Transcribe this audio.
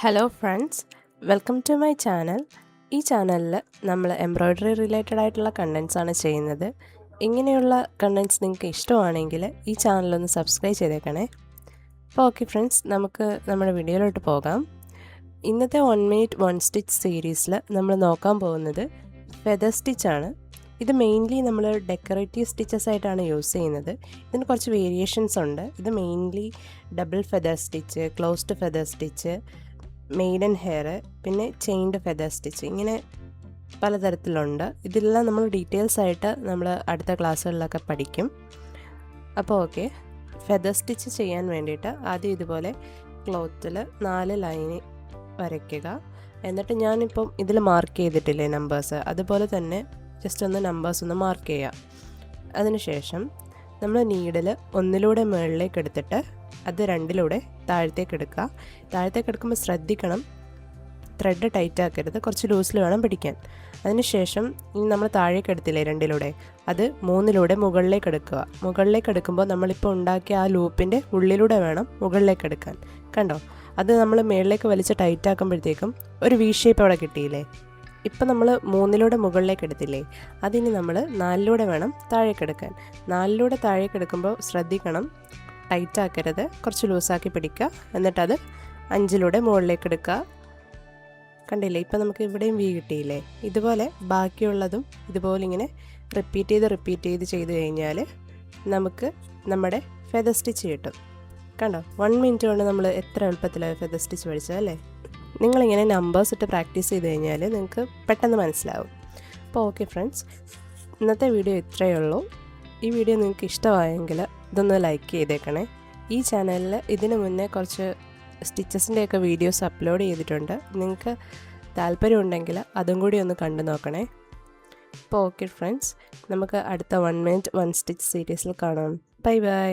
Hello friends, welcome to my channel. ഈ ചാനലിൽ നമ്മൾ എംബ്രോയ്ഡറി റിലേറ്റഡ് ആയിട്ടുള്ള കണ്ടൻസ് ആണ് ചെയ്യുന്നത്. ഇങ്ങനെയുള്ള കണ്ടൻസ് നിങ്ങൾക്ക് ഇഷ്ടമാണെങ്കിൽ ഈ ചാനലൊന്ന് സബ്സ്ക്രൈബ് ചെയ്തേക്കണേ. അപ്പോൾ ഓക്കെ ഫ്രണ്ട്സ്, നമുക്ക് നമ്മുടെ വീഡിയോയിലോട്ട് പോകാം. ഇന്നത്തെ 1 മിനിറ്റ് 1 സ്റ്റിച്ച് സീരീസിൽ നമ്മൾ നോക്കാൻ പോകുന്നത് ഫെദർ സ്റ്റിച്ചാണ്. ഇത് മെയിൻലി നമ്മൾ ഡെക്കറേറ്റീവ് സ്റ്റിച്ചസ് ആയിട്ടാണ് യൂസ് ചെയ്യുന്നത്. ഇതിന് കുറച്ച് വേരിയേഷൻസ് ഉണ്ട്. ഇത് mainly double feather stitch, closed feather stitch, maiden hair, പിന്നെ ചെയിൻഡ് ഫെദർ സ്റ്റിച്ച്, ഇങ്ങനെ പലതരത്തിലുണ്ട്. ഇതെല്ലാം നമ്മൾ ഡീറ്റെയിൽസ് ആയിട്ട് നമ്മൾ അടുത്ത ക്ലാസ്സുകളിലൊക്കെ പഠിക്കും. അപ്പോൾ ഓക്കെ, ഫെദർ സ്റ്റിച്ച് ചെയ്യാൻ വേണ്ടിയിട്ട് ആദ്യം ഇതുപോലെ ക്ലോത്തിൽ 4 ലൈന് വരയ്ക്കുക. എന്നിട്ട് ഞാനിപ്പം ഇതിൽ മാർക്ക് ചെയ്തിട്ടില്ലേ നമ്പേഴ്സ്, അതുപോലെ തന്നെ ജസ്റ്റ് ഒന്ന് നമ്പേഴ്സ് ഒന്ന് മാർക്ക് ചെയ്യുക. അതിനുശേഷം നമ്മൾ നീഡിൽ ഒന്നിലൂടെ മുകളിലേക്ക് എടുത്തിട്ട് അത് 2ലൂടെ താഴത്തേക്ക് എടുക്കുക. താഴത്തേക്ക് എടുക്കുമ്പോൾ ശ്രദ്ധിക്കണം, ത്രെഡ് ടൈറ്റ് ആക്കരുത്, കുറച്ച് ലൂസിൽ വേണം പിടിക്കാൻ. അതിനുശേഷം ഇനി നമ്മൾ താഴേക്ക് എടുത്തില്ലേ 2ലൂടെ, അത് 3ലൂടെ മുകളിലേക്ക് എടുക്കുക. മുകളിലേക്ക് എടുക്കുമ്പോൾ നമ്മളിപ്പോൾ ഉണ്ടാക്കിയ ആ ലൂപ്പിൻ്റെ ഉള്ളിലൂടെ വേണം മുകളിലേക്ക് എടുക്കാൻ. കണ്ടോ, അത് നമ്മൾ മുകളിലേക്ക് വലിച്ച് ടൈറ്റ് ആക്കുമ്പോഴത്തേക്കും ഒരു വി ഷേപ്പ് അവിടെ കിട്ടിയില്ലേ. ഇപ്പം നമ്മൾ 3ലൂടെ മുകളിലേക്ക് എടുത്തില്ലേ, അതിന് നമ്മൾ 4ലൂടെ വേണം താഴേക്ക് എടുക്കാൻ. 4ലൂടെ താഴേക്ക് എടുക്കുമ്പോൾ ശ്രദ്ധിക്കണം, ടൈറ്റ് ആക്കരുത്, കുറച്ച് ലൂസാക്കി പിടിക്കുക. എന്നിട്ടത് 5ലൂടെ മുകളിലേക്ക് എടുക്കുക. കണ്ടില്ലേ, ഇപ്പം നമുക്ക് ഇവിടെയും വി കിട്ടിയില്ലേ. ഇതുപോലെ ബാക്കിയുള്ളതും ഇതുപോലെ ഇങ്ങനെ റിപ്പീറ്റ് ചെയ്ത് കഴിഞ്ഞാൽ നമുക്ക് നമ്മുടെ ഫെദർ സ്റ്റിച്ച് കിട്ടും. കണ്ടോ, 1 മിനിറ്റ് കൊണ്ട് നമ്മൾ എത്ര എളുപ്പത്തിലാണ് ഫെദർ സ്റ്റിച്ച് പഠിച്ചത് അല്ലേ. നിങ്ങളിങ്ങനെ നമ്പേഴ്സ് ഇട്ട് പ്രാക്ടീസ് ചെയ്ത് കഴിഞ്ഞാൽ നിങ്ങൾക്ക് പെട്ടെന്ന് മനസ്സിലാവും. അപ്പോൾ ഓക്കെ ഫ്രണ്ട്സ്, ഇന്നത്തെ വീഡിയോ ഇത്രയേ ഉള്ളൂ. ഈ വീഡിയോ നിങ്ങൾക്ക് ഇഷ്ടമായെങ്കിൽ ഇതൊന്ന് ലൈക്ക് ചെയ്തേക്കണേ. ഈ ചാനലിൽ ഇതിന് മുന്നേ കുറച്ച് സ്റ്റിച്ചസിൻ്റെയൊക്കെ വീഡിയോസ് അപ്ലോഡ് ചെയ്തിട്ടുണ്ട്. നിങ്ങൾക്ക് താല്പര്യമുണ്ടെങ്കിൽ അതും കൂടി ഒന്ന് കണ്ടു നോക്കണേ. അപ്പോൾ ഓക്കെ ഫ്രണ്ട്സ്, നമുക്ക് അടുത്ത 1 മിനിറ്റ് 1 സ്റ്റിച്ച് സീരീസിൽ കാണാം. Bye bye.